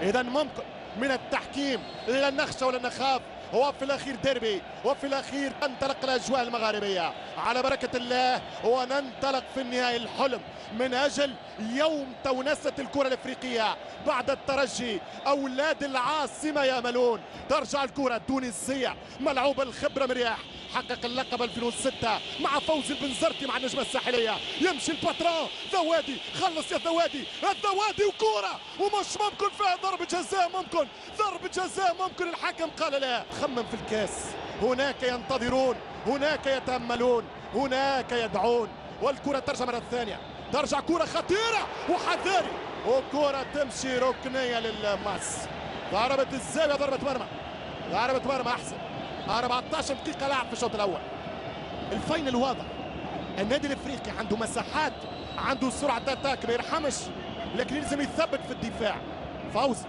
إذا ممكن من التحكيم لا نخشى ولا نخاف، هو في الأخير ديربي، وفي الأخير تنطلق الأجواء المغاربية على بركة الله، وننطلق في النهاية الحلم من أجل يوم تونسة الكرة الأفريقية بعد الترجي. أولاد العاصمة يأملون، ترجع الكرة التونسية ملعوب الخبرة مرياح، حقق اللقب 2006 مع فوز البنزرتي مع النجمة الساحلية. يمشي الباترون ذوادي، خلص يا ذوادي، الذوادي وكرة ومش ممكن فيها ضربة جزاء، ممكن ضربة جزاء، ممكن الحكم قال لا. خمم في الكاس، هناك ينتظرون، هناك يتأملون، هناك يدعون، والكرة ترجع مرة ثانية، ترجع كرة خطيرة وحذاري، وكرة تمشي ركنية للماس، ضربة الزاوية، ضربة مرمى، ضربة مرمى أحسن. 14 دقيقة لعب في الشوط الأول. الفاينل واضح، النادي الافريقي عنده مساحات، عنده سرعة اتاك ما يرحمش، لكن يلزم يثبت في الدفاع. فوزي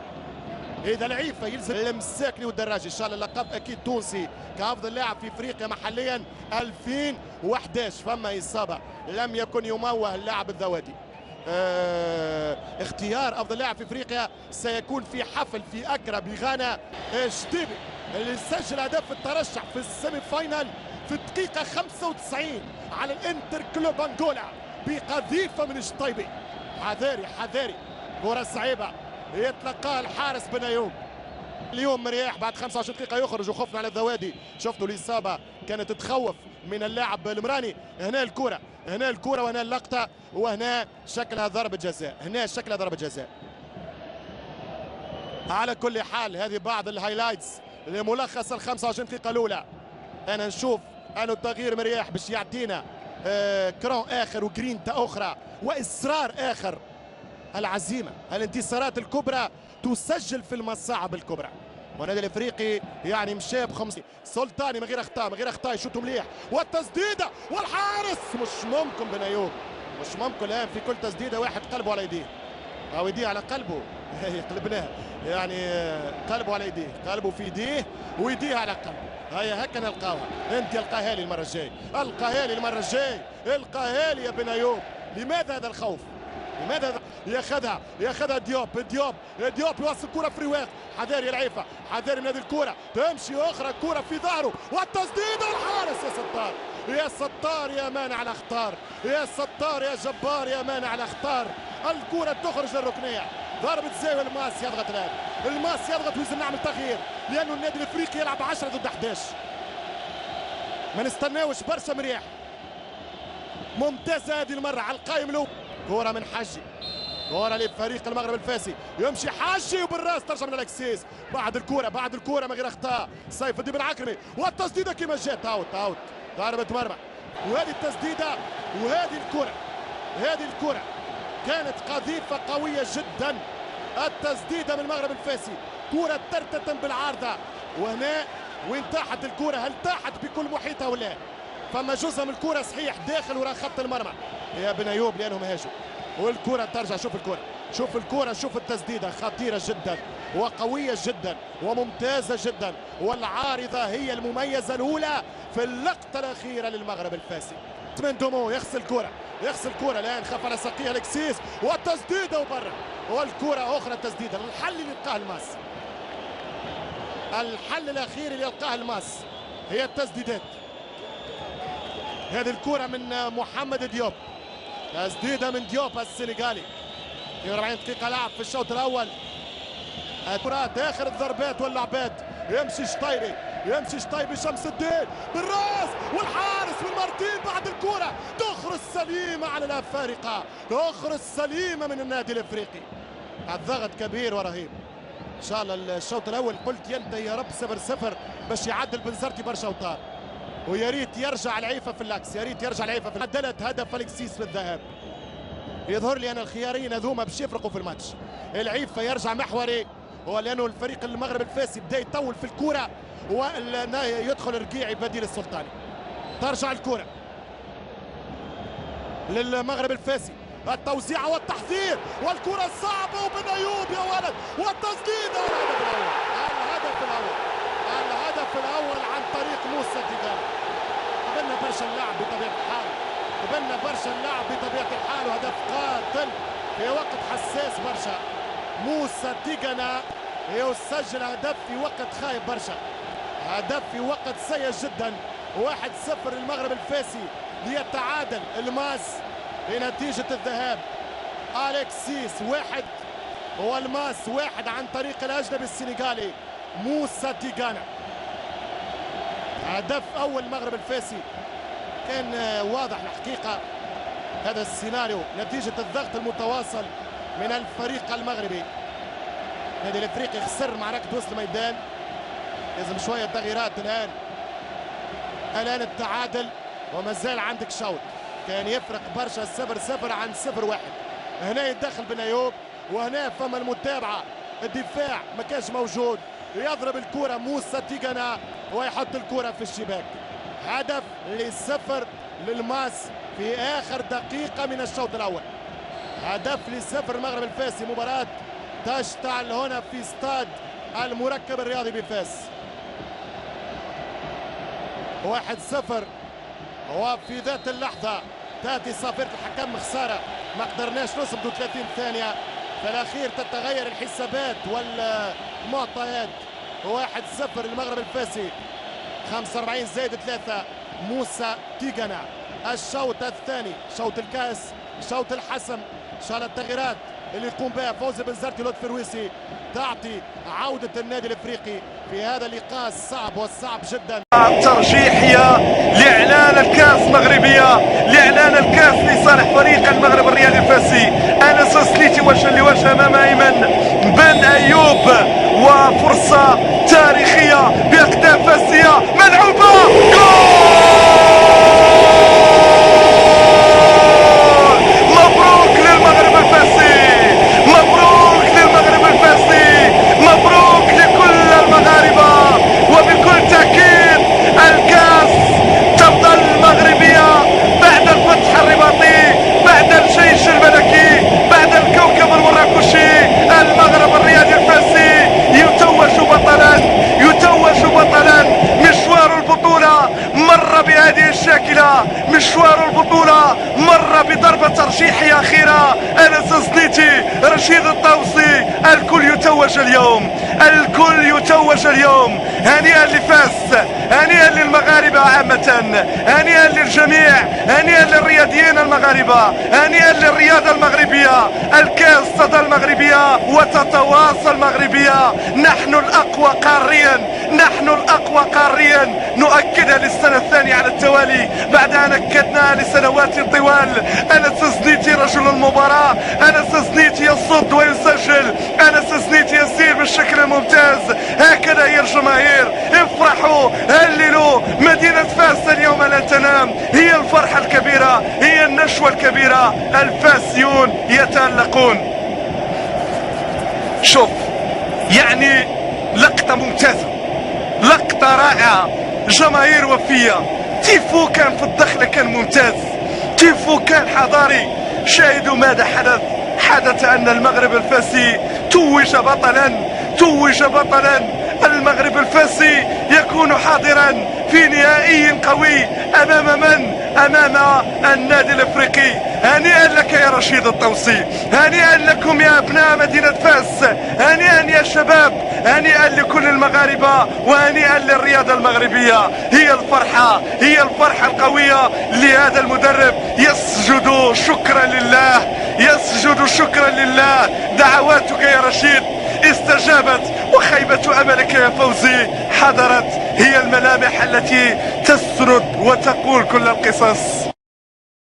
إذا العيفة يلزم المساكني والدراجي، إن شاء الله اللقب أكيد تونسي كأفضل لاعب في إفريقيا محليا 2011. فما إصابة لم يكن يموه اللاعب الذوادي. اختيار أفضل لاعب في إفريقيا سيكون في حفل في أكرا بغانا. شتيبي اللي سجل هدف الترشح في السيمي فاينال في الدقيقة 95 على الانتر كلوب أنغولا بقذيفة من شطيبي. حذاري حذاري، كرة صعيبة يتلقاها الحارس بن ايوب. اليوم مرياح بعد 25 دقيقة يخرج، وخفنا على الذوادي، شفتوا الإصابة كانت تخوف من اللاعب المراني. هنا الكرة، هنا الكرة، وهنا اللقطة، وهنا شكلها ضربة جزاء، هنا شكلها ضربة جزاء. على كل حال هذه بعض الهايلايتس لملخص ال 25 دقيقة الأولى. أنا نشوف أنه التغيير مرياح باش يعطينا كرون آخر وجرينتا أخرى وإصرار آخر. العزيمة، الانتصارات الكبرى تسجل في المصاعب الكبرى، والنادي الافريقي يعني مشى بخمسة. سلطاني من غير اخطاء، من غير اخطاء، يشوط مليح، والتسديده والحارس مش ممكن بن ايوب، مش ممكن. الان في كل تسديده واحد قلبه على يديه او يديه على قلبه يقلبناها، يعني قلبه على يديه، قلبه في يديه ويديه على قلبه. هيا هكا نلقاوها، انت القاها لي المره الجايه، القاها لي المره الجايه، القاها لي يا بن ايوب. لماذا هذا الخوف؟ لماذا ياخذها ديوب يوصل كرة في رواق. حذاري العيفة، حذاري من هذه الكرة، تمشي أخرى كرة في ظهره، والتسديد والحارس. يا ستار يا ستار يا مانع الاخطار، يا ستار يا جبار يا مانع الاخطار. الكرة تخرج للركنية، ضربة زاوية. الماس يضغط الآن، الماس يضغط، ويلزم نعمل تغيير لأنه النادي الأفريقي يلعب 10 ضد 11. ما نستناوش برشا مريح. ممتازة هذه المرة على القائم الأول. كرة من حجي، كرة لفريق المغرب الفاسي، يمشي حجي وبالراس ترجع من الاكسيس. بعد الكرة من غير اخطاء، سيف الدين بن عكرمي، والتسديدة كما جات اوت، ضربة مرمى. وهذه التسديدة وهذه الكرة كانت قذيفة قوية جدا. التسديدة من المغرب الفاسي، كرة ترتتم بالعارضة، وهنا وين تاحت الكرة؟ هل تاحت بكل محيطها ولا؟ فما جزء من الكرة صحيح داخل وراء خط المرمى يا بن ايوب لانهم هاجوا، والكرة ترجع. شوف الكرة، شوف التسديدة خطيرة جدا وقوية جدا وممتازة جدا، والعارضة هي المميزة الأولى في اللقطة الأخيرة للمغرب الفاسي. من دومو يغسل كرة الآن، خاف على ساقيها الكسيس، والتسديدة وبرا، والكرة أخرى تسديدة. الحل اللي يلقاه الماس، الحل الأخير اللي يلقاه الماس هي التسديدات. هذه الكرة من محمد ديوب، تسديدة من ديوب السنغالي. 40 دقيقة لعب في الشوط الأول. الكرات آخر الضربات واللعبات، يمشي شطيبي شمس الدين بالراس، والحارس من مرتين. بعد الكرة تخرج سليمة على الأفارقة، تخرج سليمة من النادي الإفريقي. الضغط كبير ورهيب. إن شاء الله الشوط الأول قلت ينتهي يا رب 0-0 باش يعدل بنزرتي برشا أوتار، ويا ريت يرجع العيفة في اللاكس، يا ريت يرجع العيفة في عدلت هدف الكسيس في الذهاب. يظهر لي أنا الخيارين هذوما باش يفرقوا في الماتش. العيفة يرجع محوري، هو لأنه الفريق المغرب الفاسي بدا يطول في الكرة، ويدخل رقيعي بديل السلطاني. ترجع الكرة للمغرب الفاسي، التوزيع والتحذير، والكرة صعبة، وبن ايوب يا ولد، والتسديدة، الهدف الأول عن طريق موسى تيغاني. قبلنا برشا اللعب بطبيعة الحال، وهدف قاتل في وقت حساس برشا. موسى تيغانا يسجل هدف في وقت خايب برشا، هدف في وقت سيء جدا. 1-0 للمغرب الفاسي ليتعادل الماس بنتيجة الذهاب. أليكسيس 1 والماس 1 عن طريق الأجنبي السنغالي موسى تيغانا. هدف أول المغرب الفاسي كان واضح الحقيقة هذا السيناريو نتيجة الضغط المتواصل من الفريق المغربي. النادي الافريقي خسر معركة وسط الميدان، لازم شوية تغييرات الآن التعادل وما زال عندك شوط. كان يفرق برشا 0-0 عن 0-1. هنا يتدخل بن أيوب وهنا فما المتابعة، الدفاع ما كانش موجود، يضرب الكرة موسى تيغانا ويحط الكرة في الشباك. هدف ل0 للماس في آخر دقيقة من الشوط الأول. هدف ل0 المغرب الفاسي. مباراة تشتعل هنا في استاد المركب الرياضي بفاس. 1-0 وفي ذات اللحظة تأتي صافرة الحكم. خسارة ما قدرناش نصمدوا 30 ثانية، في الأخير تتغير الحسابات والمعطيات. 1-0 المغرب الفاسي. 45 زائد 3 موسى تيغانا. الشوط الثاني شوط الكاس، شوط الحسم. ان شاء الله التغييرات اللي يقوم بها فوزي بن زرتي لطفي الرويسي تعطي عودة النادي الافريقي في هذا اللقاء الصعب والصعب جدا. ترجيحية لإعلان الكاس مغربية، لإعلان الكاس لصالح فريق المغرب الرياضي الفاسي. أنس سليتي وجها لوجه أمام أيمن بن أيوب، وفرصة تاريخية بأقدام فاسية ملعوبة. جول! مبروك للمغرب الفاسي، مبروك للمغرب الفاسي، مبروك لكل المغاربة. وبكل تأكيد الكاس تفضل مغربية بعد الفتح الرباطي، بعد الجيش الملكي، بعد الكوكب المراكشي. المغرب الرياضي الفاسي يتوج بطلا، يتوج بطلا. مشوار البطولة مر بهذه الشاكلة، مشوار البطولة مر بضربة ترجيحية أخيرة. أنس سنيتي، رشيد الطوسي، الكل يتوج اليوم، الكل يتوج اليوم. هنيئا لفاس، هنيئا للمغاربة عامة، هنيئا للجميع، هنيئا للرياضيين المغاربة، هنيئا للرياضة المغربية. الكاس تظل مغربية وتتواصل مغربية. نحن الأقوى قاريا، نحن الأقوى قاريا. نؤكدها للسنة الثانية على التوالي بعد أن أكدناها لسنوات طوال. أنس سنيتي رجل المباراة، أنس سنيتي يصد ويسجل، أنس سنيتي يسير بالشكل الممتاز. هكذا هي الجماهير. افرحوا، هللوا. مدينة فاس اليوم لن تنام، هي الفرحة الكبيرة، هي النشوة الكبيرة. الفاسيون يتألقون. شوف، يعني لقطة ممتازة، لقطة رائعة، جماهير وفية. تيفو كان في الدخلة كان ممتاز، تيفو كان حضاري. شاهدوا ماذا حدث. حدث أن المغرب الفاسي توج بطلا، توج بطلا. المغرب الفاسي يكون حاضرا في نهائي قوي أمام من؟ أمام النادي الافريقي. هنيئا لك يا رشيد الطوسي، هنيئا لكم يا ابناء مدينة فاس، هنيئا يا شباب، هنيئا لكل المغاربة، وهنيئا للرياضة المغربية. هي الفرحة، هي الفرحة القوية لهذا المدرب. يسجد شكرا لله، يسجد شكرا لله. دعواتك يا رشيد استجابت، وخيبة أملك يا فوزي حضرت. هي الملامح التي تسرد وتقول كل القصص.